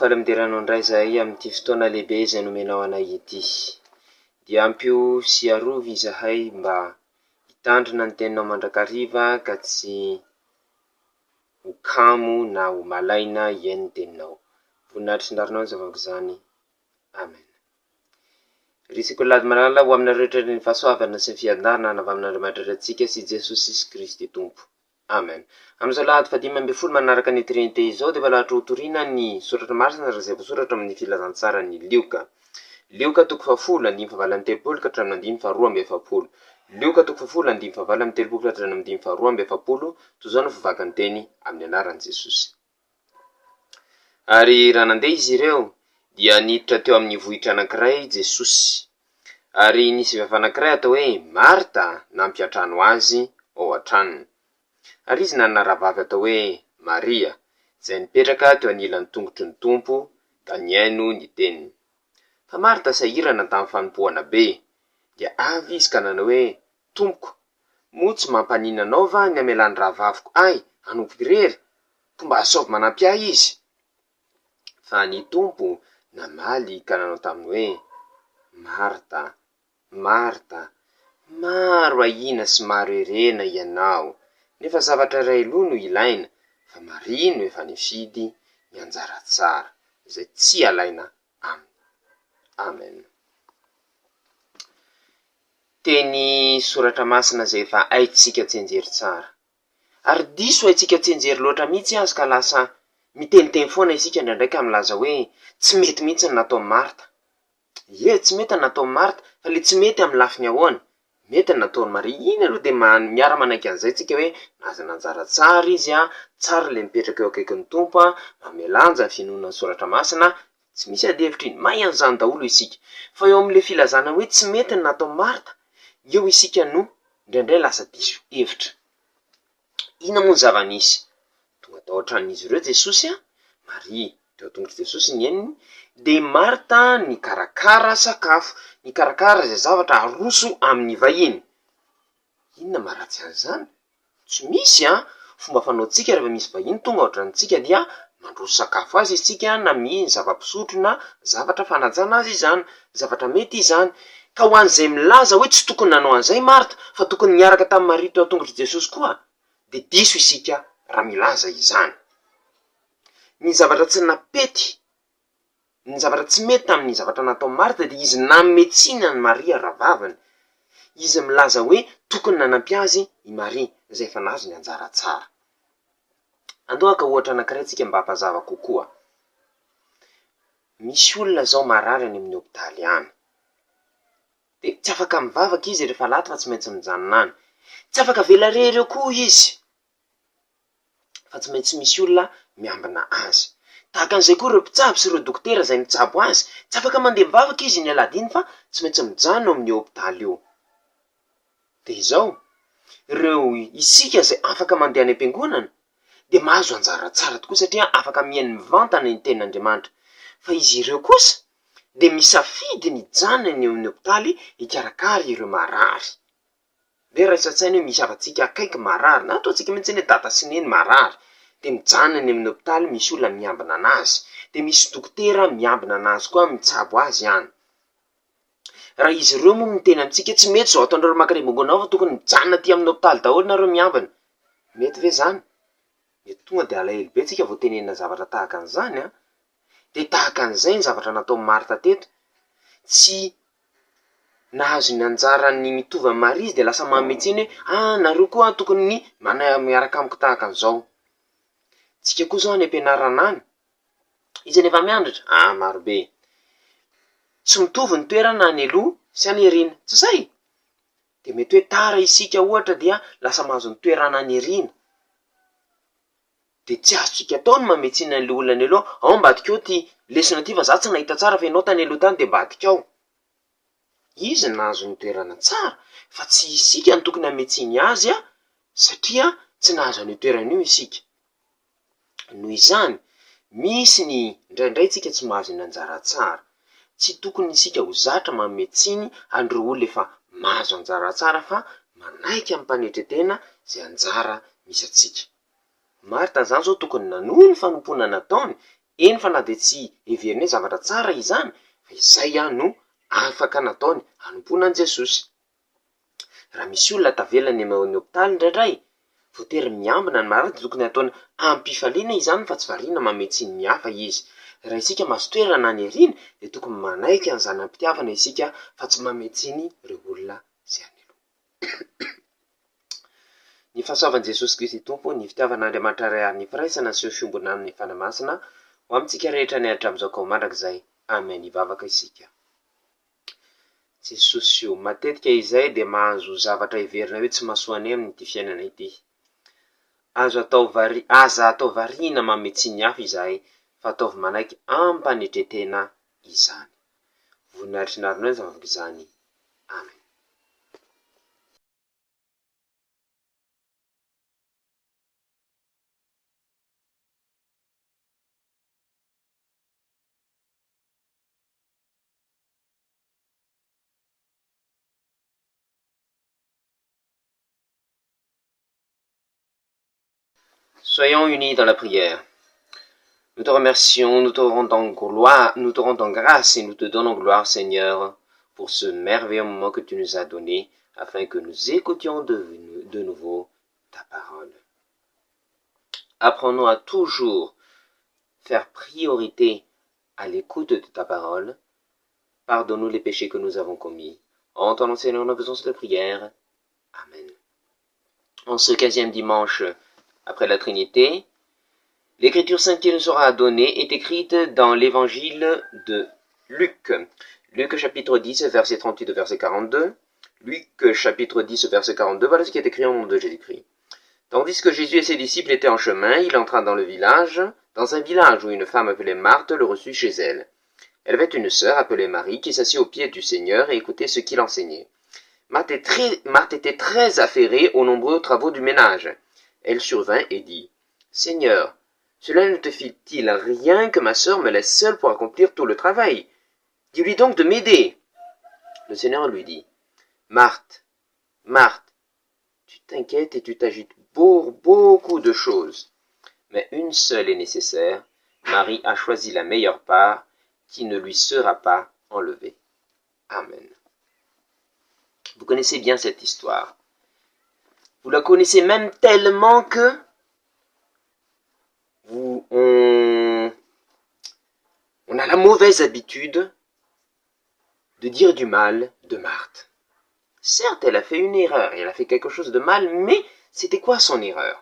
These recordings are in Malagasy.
fahalemederanao indray zahay amin'ity fotoana lehibe izay nomenao anay ity. Dia ampio sy arovy izahay mba hitandrina ny teninao mandrakariva ka tsy ho kamo na ho malaina iain'ny teninao. Voninahitry sy ndarinao ny zavako izany. Amen. Risiko lady malala ho amina rehetra ny fahasoavana sy ny fiandarana na avy amin'Andriamanitra antsika sy Jesosy Kristy Tompo. Amen. Amin'izao lahady 15 manaraka ny trinité izao dia valahatra hotoriana ny soratra marina izay voasoratra amin'ny filazantsara ny Lioka. Lioka 10:7-8 ka hatramin'ny 2:7. Lioka 10:7-8 ka hatramin'ny 2:7. Toy izao no fivakany teny amin'ny anaran'i Jesosy. Ary raha nandeha izy ireo dia niditra teo amin'ny vohitra anankiray Jesosy. Ary nisy vehivavy anankiray atao hoe Marta nampiatrano azy ao an-tranony. Ary izy nanana rahavavy atao hoe Maria, izay nipetraka teo anilan'ny tongotry ny Tompo ka niaino ny teniny. Fa Marta sahirana tamin'ny fanompoana be, dia avy izy ka nanao hoe, Tompoko, moa tsy mampanina anao va ny amelan'ny rahavaviko ay, anompo irery, ko mba asaovy manampy ahy izy. Fa ny Tompo namaly ka nanao taminy hoe, Marta, Marta, maro ahina sy maro erena ianao, nefa zavatra iray aloha no ilaina, fa marino efa nifidy ny anjara tsara, izay tsy alaina aminy. Amen. Teny soratra masina izay efa haitsika tsenjery tsara. Ary diso haitsika tsenjery loatra mihitsy azy ka lasa miteniteny foana isika ndraindraika milaza hoe tsy mety mihitsy ny natao Marta. Ye, tsy mety ny natao Marta, fa le tsy mety amin'ny lafiny ahoana. Mety ny nataony Maria. Iny aloha dia miara manaiky an'izay tsika hoe naza nanjara tsara izy tsara le mipetraka eo akaikin'ny Tompo mamelanja ny finoana ny soratra masina, tsy misy adihevitra iny, mahay an'izany daholo isika. Fa eo amin'ile filazana hoe tsy mety ny natao Marta, eo isika no indraindray lasa diso hevitra. Ina moa ny zava-nisy? Tonga tao an-tranon'izy ireo Jesosy Maria teo tongotra Jesosy ny eniny, dia Marta nikarakara sakafo, nikarakara izay zavatra aroso amin'ny vahiny. Inona maharatsy an'izany? Tsy misy fomba fanaontsika rehefa misy vahiny tonga ao an-tranontsika dia mandroso sakafo azy isika na mihiny zava-pisotro na zavatra fanajana azy izany, zavatra mety izany. Ka ho an'izay milaza hoe tsy tokony nanao an'izay Marta, fa tokony niaraka tamin'ny Maria teo tongotra Jesosy koa, dia diso isika raha milaza izany. Ny zavatra tsy napety, ny zavatra tsy mety tamin'ny zavatra natao Marta dia izy nametsina ny Maria rahavaviny. Izy milaza hoe tokony nanampy azy i Maria, izay efa nazo ny anjara tsara. Andohaka ohatra anankiray tsika mba hampazava kokoa. Misy olona zao marary any amin'ny hopitaly any. Dia tsy afaka mivavaka izy rehefa laty fa tsy maintsy mijanona any. Tsy afaka vela rery eo koa izy, fa tsy maintsy misy olona miambina azy. Tahaka an'izay koa ireo mpitsabo sy ireo dokotera izay mitsabo azy, tsy afaka mandeha mivavaka izy ny aladiny fa tsy maintsy mijanona ao amin'ny hopitaly io. Dia izao, ireo isika izay afaka mandeha any am-piangonana dia mahazo anjara tsara tokoa satria afaka mihaino mivantana ny tenin'Andriamanitra. Fa izy ireo kosa dia misafidy ny janona ny eo amin'ny hopitaly hikarakara ireo marary. Dia raisa-tsaina hoe misy avantsika akaiky marary, na ataontsika mihitsy ny dada sy neny marary, dia mijanona ny amin'ny hopitaly misy olona miambina anazy, dia misy dokotera miambina anazy koa mitsabo azy any. Raha izy ireo moa miteny amintsika tsy mety zao ataonareo makarebongonao fa tokony mijanona aty amin'ny hopitaly daholo nareo miambina. Mety ve zany? Mety tonga dia alahelo be tsika vao tenenina zavatra tahaka an'izany dia tahaka an'izay ny zavatra natao Marta teto. Tsy nahazo ny anjara ny mitovy amin'ny Maria izy dia lasa mametsiny hoe nareo koa tokony miaraka amiko tahaka an'izao. Tsika koa zao any am-pianarana any, izy nefa mianatra marobe, tsy mitovy ny toerana any aloha sy any aoriana, tsy izay? Dia mety hoe tara isika ohatra dia lasa mahazo ny toerana any aoriana, dia tsy azontsika atao ny mametsina an'ilay olona any aloha, ambadika ao ty lesona ty fa za tsy nahita tsara fa ianao tany aloha tany dia ambadika ao. Izy nahazo ny toerana tsara, fa tsy isika ny tokony hametsiny azy satria tsy nahazo ny toerana io isika. Noho izany, misy ny indraindray tsika tsy mahazo ny anjara tsara. Tsy tokony isika ho zatra mametsiny an'ireo olona efa mahazo anjara tsara fa manaiky amin'ny mpanetretena izay anjara misy atsika. Marta zany zao tokony nanohy ny fanompoana nataony eny fa na dia tsy heverina hoe zavatra tsara izany, fa izay ihany no afaka nataony hanompoana an' Jesosy. Raha misy olona tavelany amin'ny hopitaly indraindray, voatery miambina ny marina, tokony ataony ampifaliana izany fa tsy variana mametsiny ny hafa izy. Raha isika mahazo toerana any ariana dia tokony manaiky an'izany ampitiavana isika fa tsy mametsiny ireo olona izay any aloha. Ny fahasoavan'i Jesosy Kristy Tompo, ny fitiavan'Andriamanitra Ray ary ny firaisana sy ny fiombona amin'ny fanamasina ho amintsika rehetra ny hatramin'izao ka ho mandrakizay. Amen. Hivavaka isika. Jesosy io, matetika izay dia mahazo zavatra heverina hoe tsy mahasoa anay amin'ity fiainana ity. Aza atao variana mametsiny hafa izahay, fa ataovy manaiky ampanetretena izany. Voninahitry ny arina zavavaka izany. Amen. Soyons unis dans la prière. Nous te remercions, nous te rendons gloire, nous te rendons grâce et nous te donnons gloire, Seigneur, pour ce merveilleux moment que tu nous as donné, afin que nous écoutions de nouveau ta parole. Apprends-nous à toujours faire priorité à l'écoute de ta parole. Pardonne-nous les péchés que nous avons commis. En ton nom, Seigneur, nous faisons cette prière. Amen. En ce 15e dimanche, après la Trinité, l'écriture sainte qui nous sera donnée est écrite dans l'évangile de Luc. Luc chapitre 10, verset 38 au verset 42. Luc chapitre 10, verset 42, voilà ce qui est écrit au nom de Jésus-Christ. Tandis que Jésus et ses disciples étaient en chemin, il entra dans un village où une femme appelée Marthe le reçut chez elle. Elle avait une sœur appelée Marie qui s'assit aux pieds du Seigneur et écoutait ce qu'il enseignait. Marthe était très affairée aux nombreux travaux du ménage. Elle survint et dit, « Seigneur, cela ne te fit-il rien que ma sœur me laisse seule pour accomplir tout le travail? Dis-lui donc de m'aider. » Le Seigneur lui dit, « Marthe, Marthe, tu t'inquiètes et tu t'agites pour beaucoup de choses, mais une seule est nécessaire. Marie a choisi la meilleure part qui ne lui sera pas enlevée. » Amen. Vous connaissez bien cette histoire. Vous la connaissez même tellement que on a la mauvaise habitude de dire du mal de Marthe. Certes, elle a fait une erreur, elle a fait quelque chose de mal, mais c'était quoi son erreur?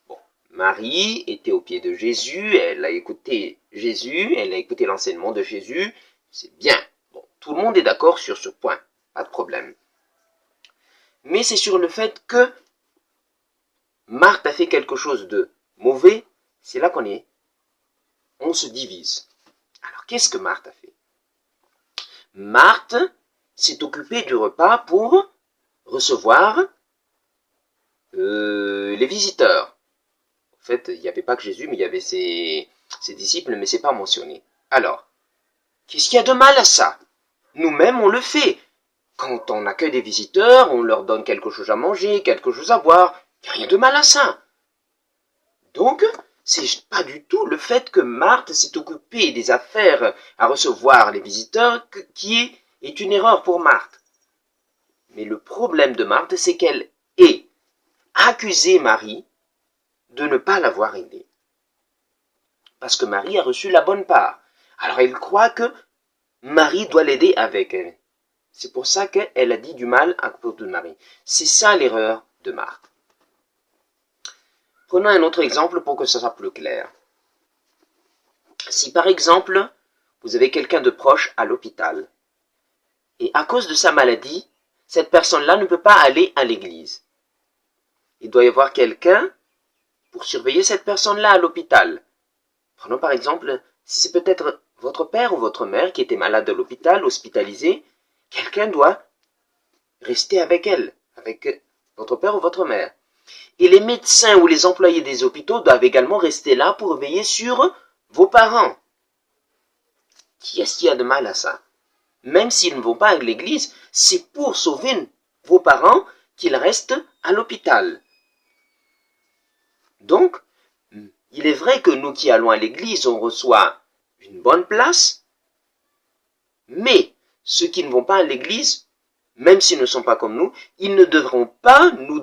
Bon, Marie était au pied de Jésus, elle a écouté Jésus, elle a écouté l'enseignement de Jésus, c'est bien. Bon, tout le monde est d'accord sur ce point, pas de problème. Mais c'est sur le fait que Marthe a fait quelque chose de mauvais, c'est là on se divise. Alors, qu'est-ce que Marthe a fait? Marthe s'est occupée du repas pour recevoir les visiteurs. En fait, il n'y avait pas que Jésus, mais il y avait ses disciples, mais c'est pas mentionné. Alors, qu'est-ce qu'il y a de mal à ça? Nous-mêmes, on le fait. Quand on accueille des visiteurs, on leur donne quelque chose à manger, quelque chose à boire. Il n'y a rien de mal à ça. Donc, c'est pas du tout le fait que Marthe s'est occupée des affaires à recevoir les visiteurs qui est une erreur pour Marthe. Mais le problème de Marthe, c'est qu'elle ait accusé Marie de ne pas l'avoir aidée. Parce que Marie a reçu la bonne part. Alors elle croit que Marie doit l'aider avec elle. C'est pour ça qu'elle a dit du mal à propos de Marie. C'est ça l'erreur de Marthe. Prenons un autre exemple pour que ça soit plus clair. Si par exemple, vous avez quelqu'un de proche à l'hôpital, et à cause de sa maladie, cette personne-là ne peut pas aller à l'église. Il doit y avoir quelqu'un pour surveiller cette personne-là à l'hôpital. Prenons par exemple, si c'est peut-être votre père ou votre mère qui était malade à l'hôpital, hospitalisé, quelqu'un doit rester avec elle, avec votre père ou votre mère. Et les médecins ou les employés des hôpitaux doivent également rester là pour veiller sur vos parents. Qui est-ce qu'il y a de mal à ça? Même s'ils ne vont pas à l'église, c'est pour sauver vos parents qu'ils restent à l'hôpital. Donc, il Il est vrai que nous qui allons à l'église, on reçoit une bonne place, mais ceux qui ne vont pas à l'église, même s'ils ne sont pas comme nous, ils ne devront pas nous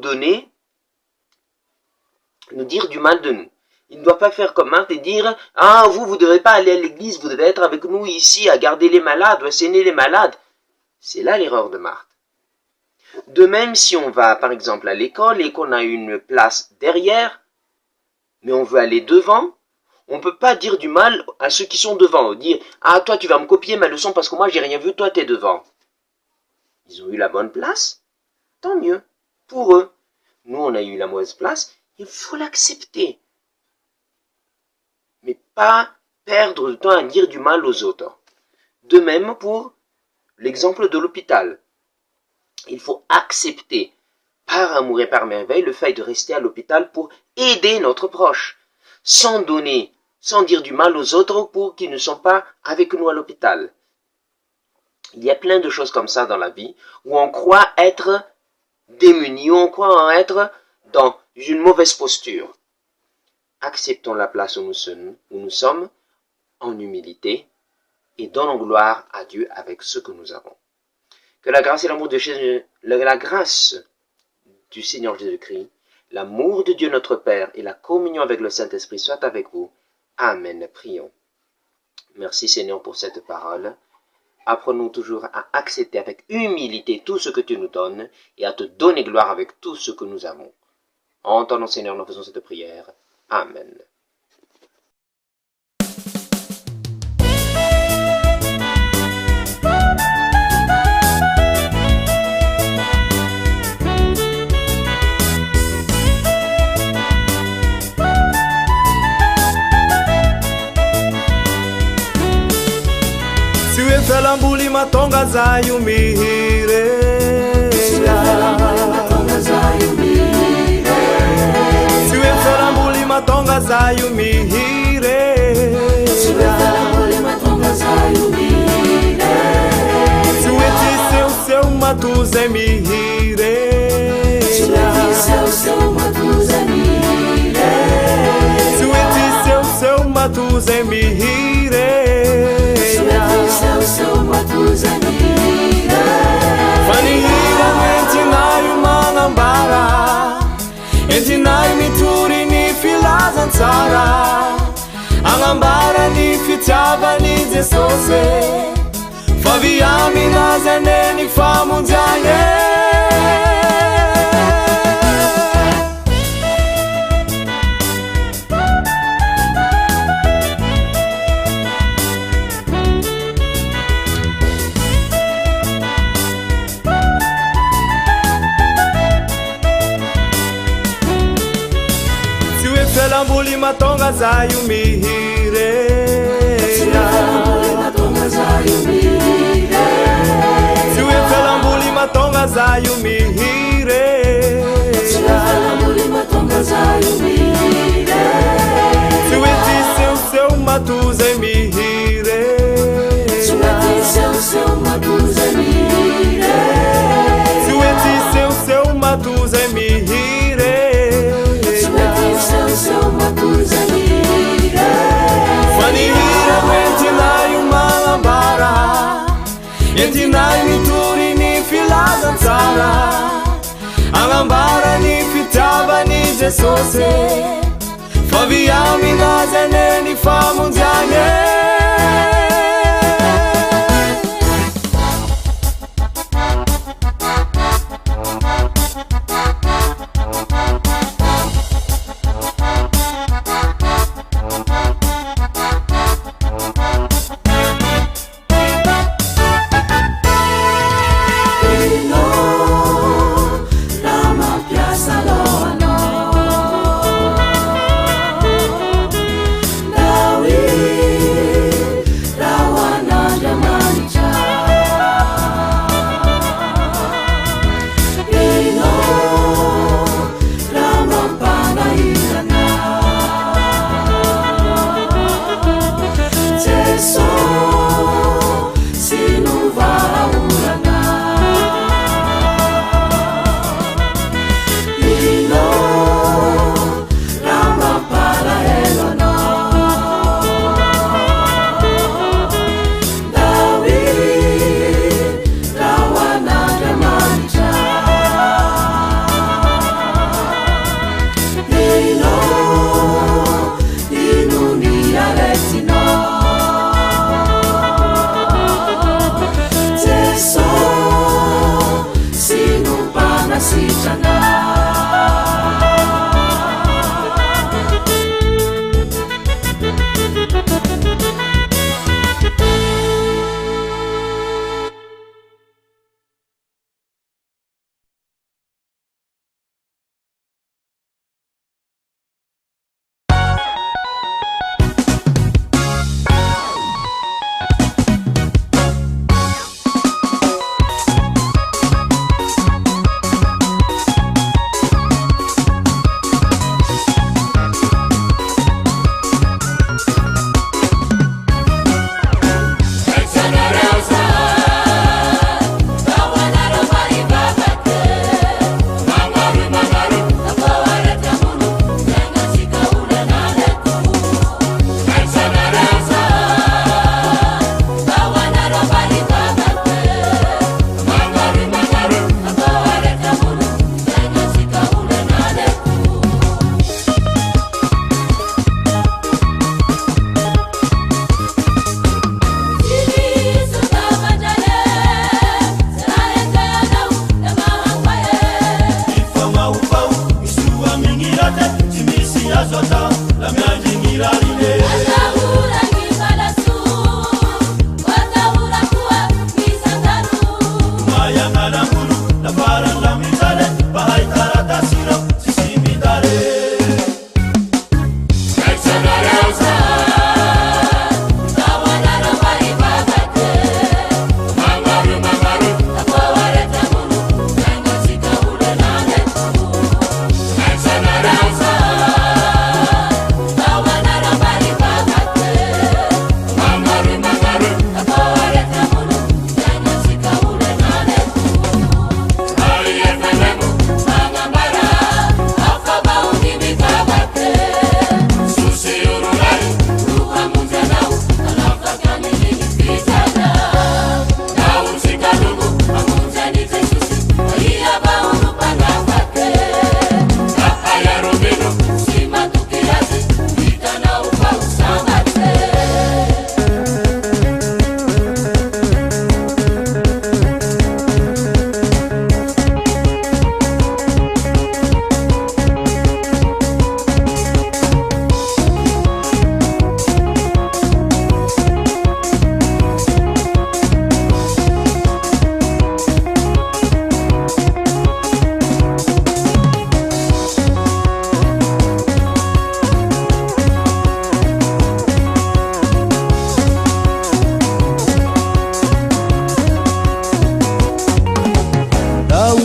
dire du mal de nous. Ils ne doivent pas faire comme Marthe et dire « Ah, vous ne devez pas aller à l'église, vous devez être avec nous ici à garder les malades ou à saigner les malades. » C'est là l'erreur de Marthe. De même, si on va par exemple à l'école et qu'on a une place derrière, mais on veut aller devant, on ne peut pas dire du mal à ceux qui sont devant. Dire « Ah, toi tu vas me copier ma leçon parce que moi j'ai rien vu, toi t'es devant. » Ils ont eu la bonne place, tant mieux, pour eux. Nous on a eu la mauvaise place, il faut l'accepter. Mais pas perdre le temps à dire du mal aux autres. De même pour l'exemple de l'hôpital. Il faut accepter, par amour et par merveille, le fait de rester à l'hôpital pour aider notre proche, sans dire du mal aux autres pour qu'ils ne sont pas avec nous à l'hôpital. Il y a plein de choses comme ça dans la vie, où on croit être démunis, où on croit en être dans une mauvaise posture. Acceptons la place où nous sommes, en humilité, et donnons gloire à Dieu avec ce que nous avons. Que la grâce et l'amour de Jésus, la grâce du Seigneur Jésus-Christ, l'amour de Dieu notre Père et la communion avec le Saint-Esprit soient avec vous. Amen. Prions. Merci Seigneur pour cette parole. Apprenons toujours à accepter avec humilité tout ce que tu nous donnes et à te donner gloire avec tout ce que nous avons. En ton nom Seigneur, nous faisons cette prière. Amen. Felambuli matonga zayu mihire Siwe felambuli matonga zayu mihire Siwe tise o seu matuze mihire Siwe tise o seu matuze mihire Fanihira mentinayo mangambara Entinayo mituri ni filazantsara Angambara ni fitiava ni Jesose Faviami nazane ni famunzanye Felambuli matonga zayu mihire Siwe felambuli matonga zayu mihire Siwe tise o seu matuze mihire Siwe tise o seu matuze mihire Fanihira mentinayo malambara Entinayo mituri ni filazantsara Angambara ni fitiava ni Jesose Faviami nazane ni famunzanye Dawi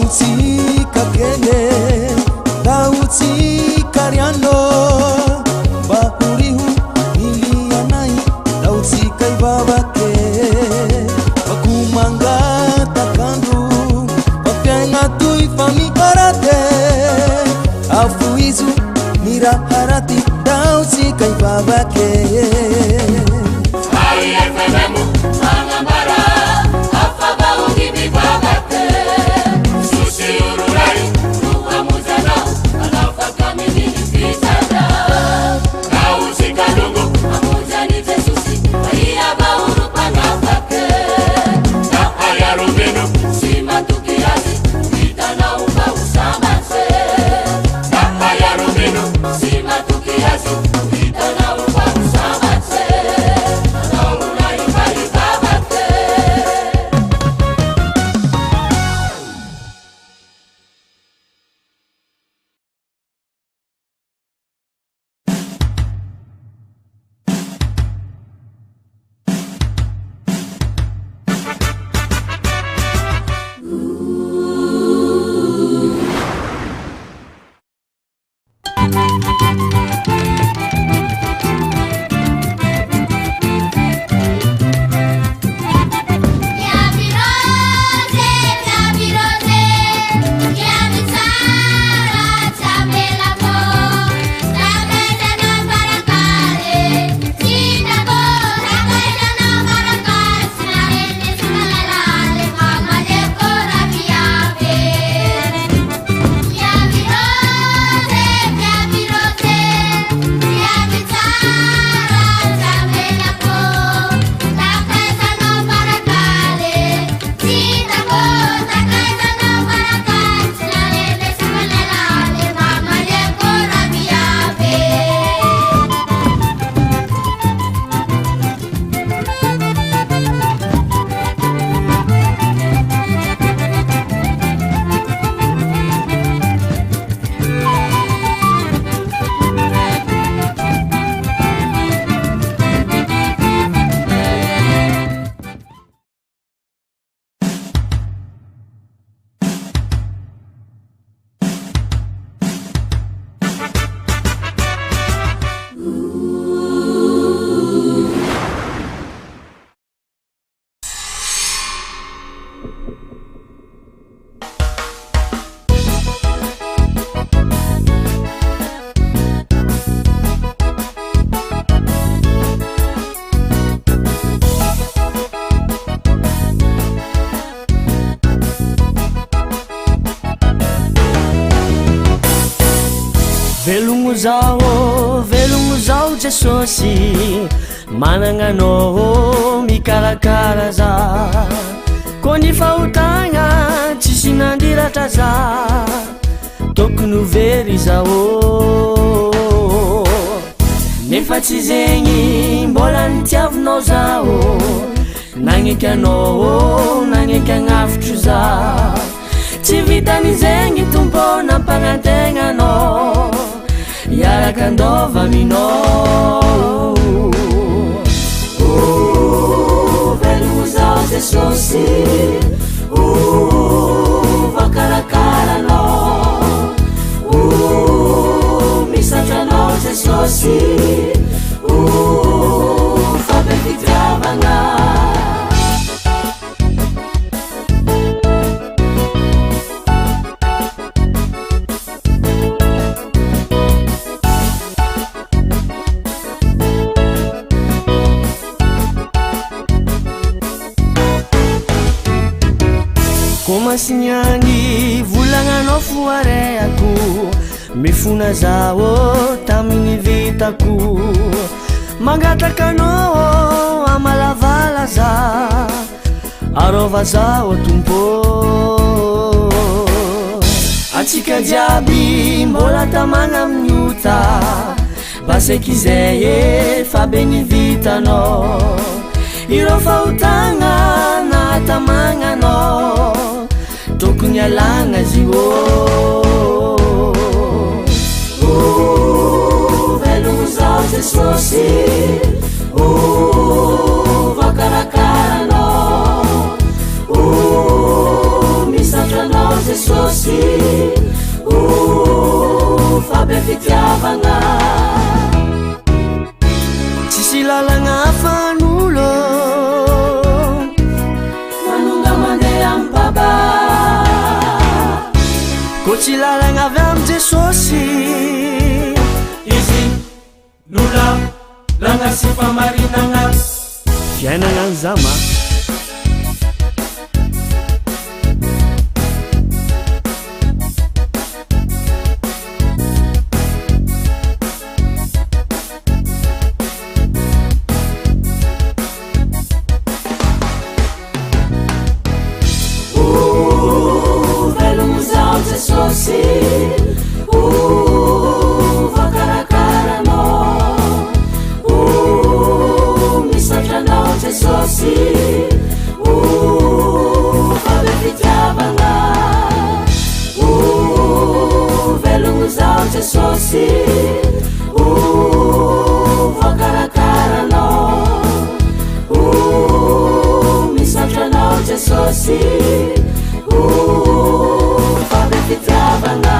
taotsika kene taotsika riano mba horiho milianay taotsika ivavake vakomangatakandro vafiaigna toy fa mikarate afoizo miraharati taotsika ivavake velogno zao Jesosy managna anao mikarakara za ko ny fahotagna tsisy nandiratra za tokony very zao nefa tsy zegny mbola nitiavinao zao nagneky anao nagneky agnavotro za tsy vitany zegny tompo nampagnategna anao iaraka andova aminao velogno zao Jesosy vakarakara anao misatra anao Jesosy fabe fitiavagna komasiniani volagnanao foareako mifona zao tamin'ny vitako mangatakanao amalavala za arova zao tompo atsika jiaby mbola tamagna amin'ny ota baseky zay efa be ny vitanao ireo fahotagna na tamagnanao tokony alagna zio velogno zao Jesosy vakarakara anao misatra anao Jesosy tsy lalagna avy am Jesosy izy lola lagna sy famarinagna fiainagna ny zama Jesosy vakarakarano misatranao Jesosy avy fitiavagna velogno zao Jesosy vakarakarano misatranao Jesosy fitiavagna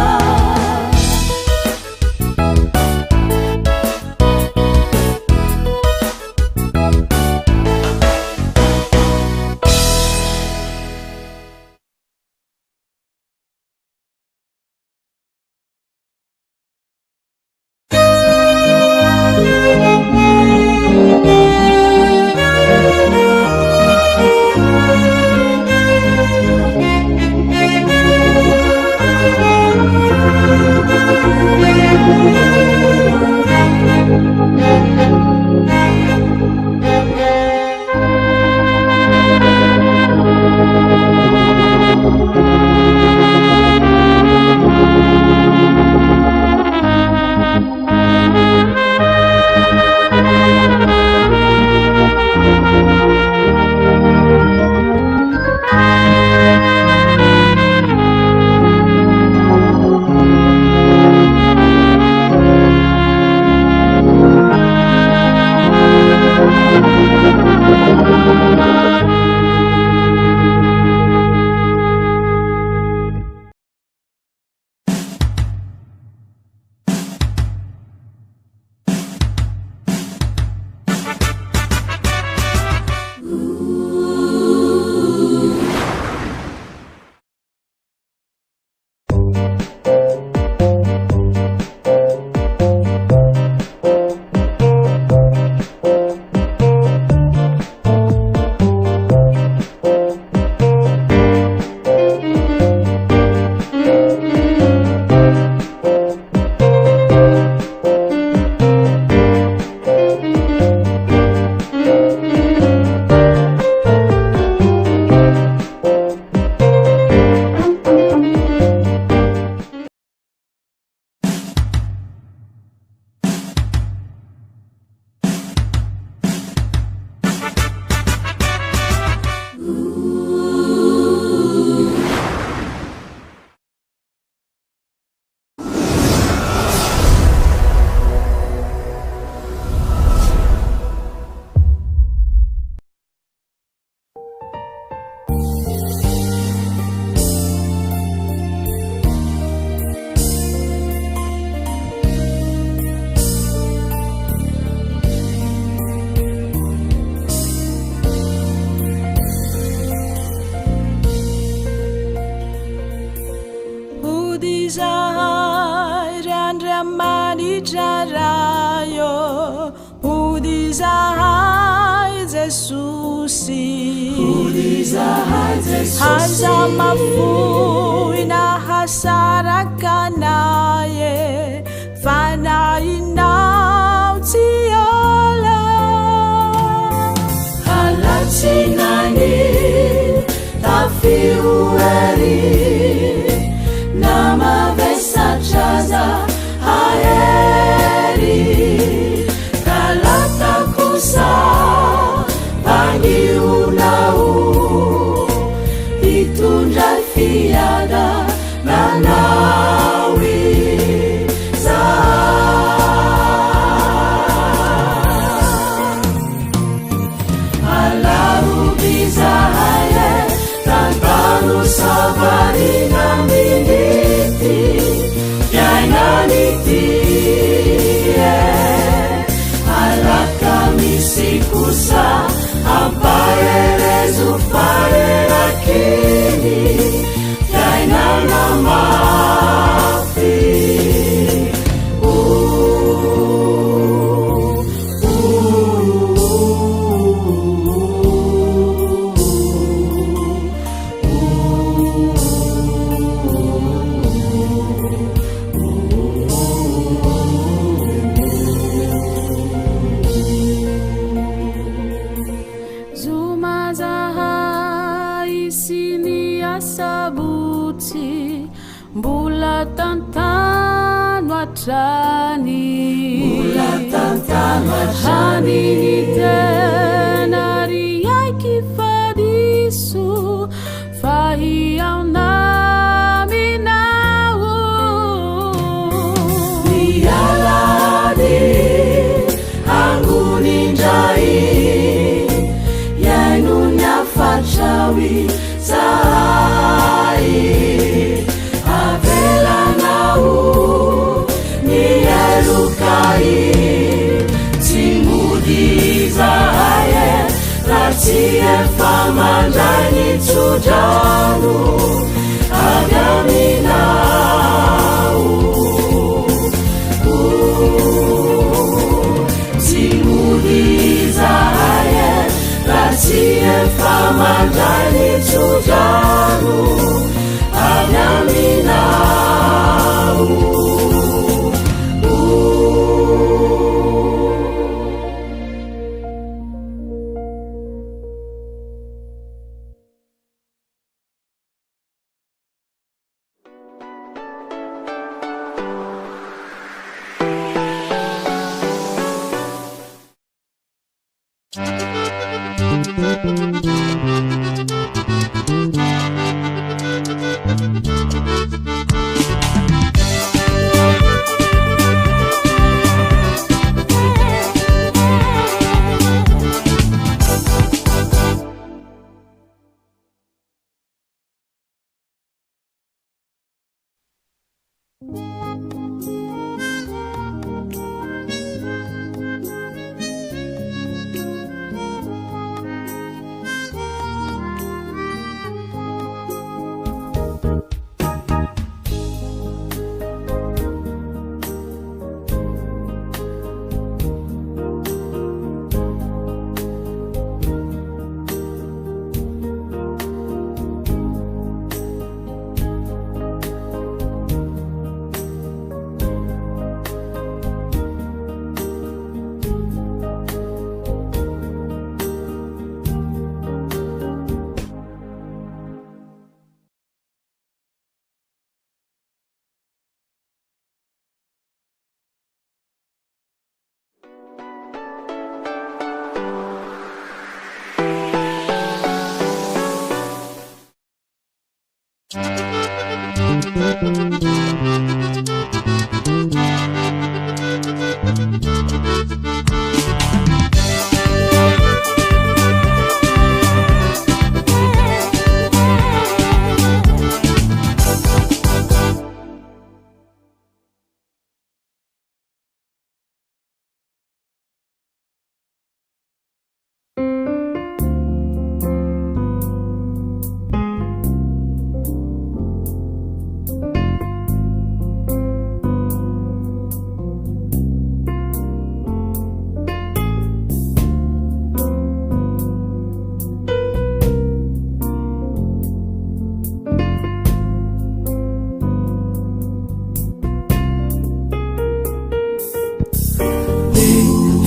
Haza mafui na hasaraka naye fana inau tiola halachinani tafiueri nama vesachaza haeri kalatakusa pangiunau fiada nanawi za alau bizaye tantanu sabari naminiti yainaniti alaka misikusa ampaerezu parerakini yaina sasabotsy mbola tantano hatrany hany ny tena ry aiky fadiso fa hiaona minao nialany angonindray iaino ny afatrawi zay avelanao ny elokai tsy mody zahay raha tsy efa mandray ny tsodrano avy aminao tsy mody zahay raha tsy efa mandray ny tsodrano avy aminao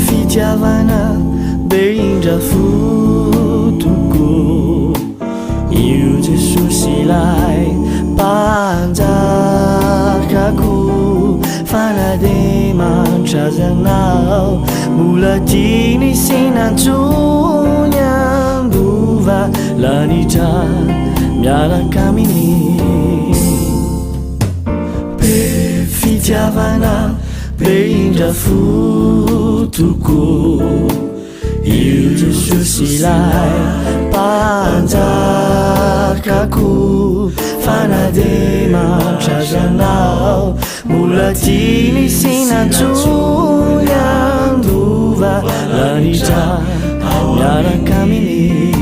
fitiavana beindra fotoko io Jesosy ilay mpanjakako fanadematra zanao mbola tiany sy nantsony andova lanitra miaraka aminy be fitiavana beindra fotoko io Jesosy ilay mpanjakako fanadematra zanao mbola tiany sy nantsony andova lanitra miaraka aminy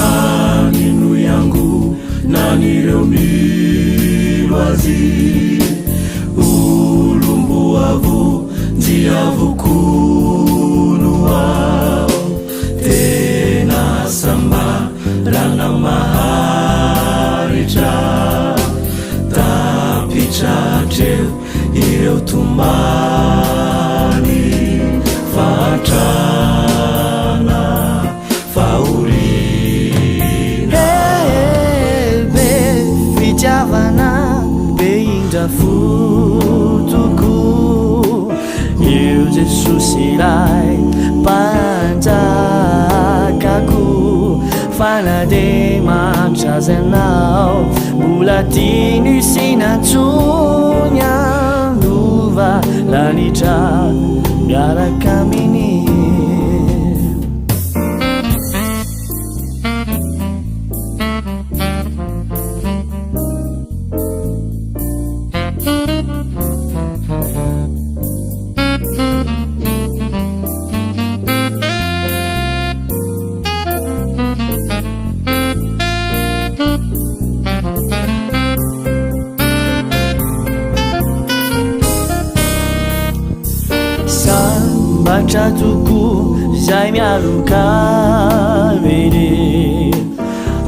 anino yangu nanireo milo azy ulumbuavu ndiavukuno wao tena samba rana maharitra tapitratreo ireo tumbany fatrana faurina fotoko eo jesosy iray mpanjakako fanade mampisazy anao mbola tiny sy nantsony andova lanitra miaraka aminy toko zay mialoka mene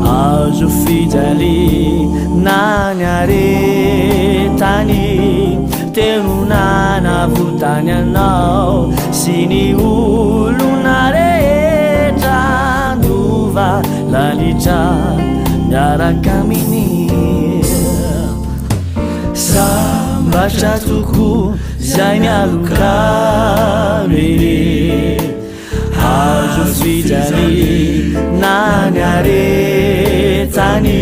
azo fijaly nany aretany tenonanavotany anao sy ny olona rehetra ndova lalitra miaraka aminy sambatra toko zay mialoka mene azo fijaly nany aretany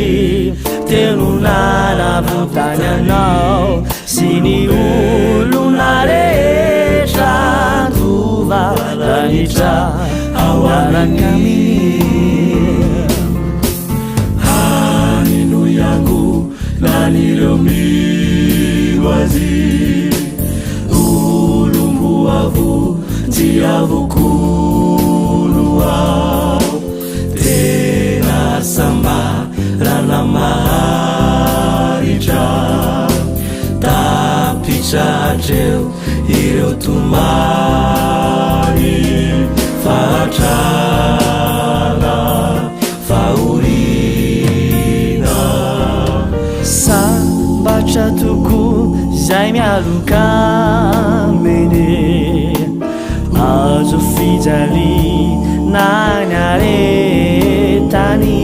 tenonanavotany anao sy ny olona rehetra ndova lalitra miaraka aminy haleluyaku nanireo miloazy ulumbuavu tiavukuluao tena samba rana maharitra tapitratreo ireo tomary fahatrana faorina sambatra toko zay mialoka mene azo fijaly nany aretany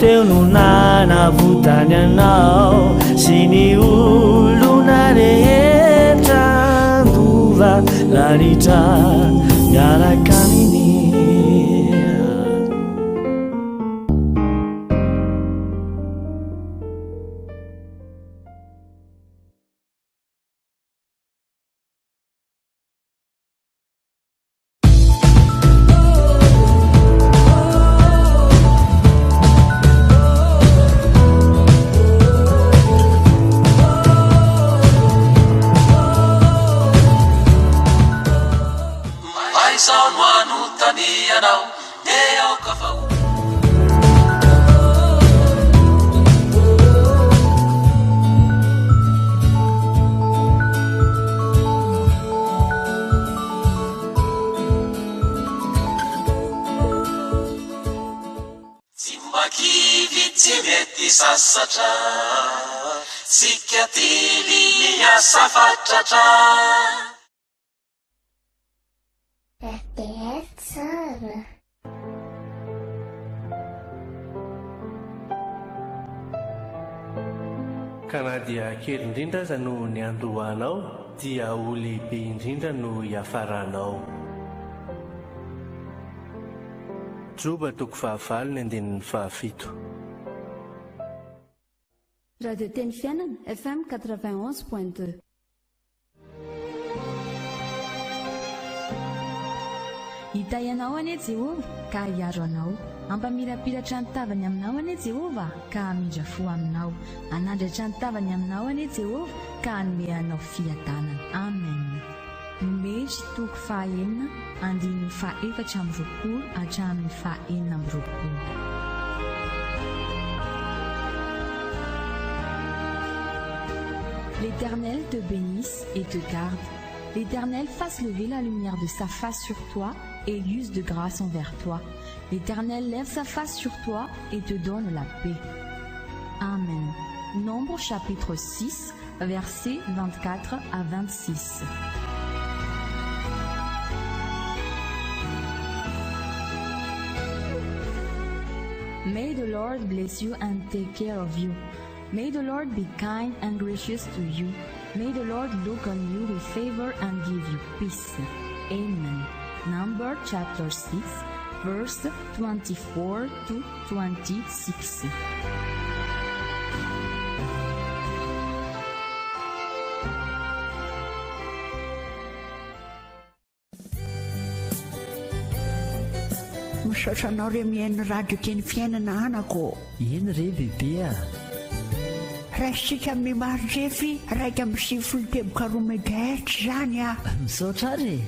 tenonanavotany anao sy ny olona rehetra ndova lalitra miaraka aminy sasatra sikatili asafatratra RTS tsara kana dia kely indrindra aza no ny andohanao dia ho lehibe indrindra no hiafaranao joba toko fahavalo ny andenin'ny fahafito Radio Teny Fiainana FM 91.2 hita ianao anie Jehova ka hiaro anao ampamirapiratra ny tavany aminao anie Jehova ka hamindra fo aminao anandratra ny tavany aminao anie Jehova ka hanome anao fiadanana amen Numeri toko fahaenina andininy fahaefatra amby roapolo hatramin'ny fahaenina amby roapolo L'Éternel te bénisse et te garde. L'Éternel fasse lever la lumière de sa face sur toi et use de grâce envers toi. L'Éternel lève sa face sur toi et te donne la paix. Amen. Nombre chapitre 6, versets 24 à 26. May the Lord bless you and take care of you. May the Lord be kind and gracious to you. May the Lord look on you with favor and give you peace. Amen. Number chapter 6, verse 24 to 26. Misaotra anao re mihaino radio teny fiainana anako. Eny re bebea. Raisitsika mimarify raika amin'ny 7 teboka 2 megahertz zany a. Misaotra re.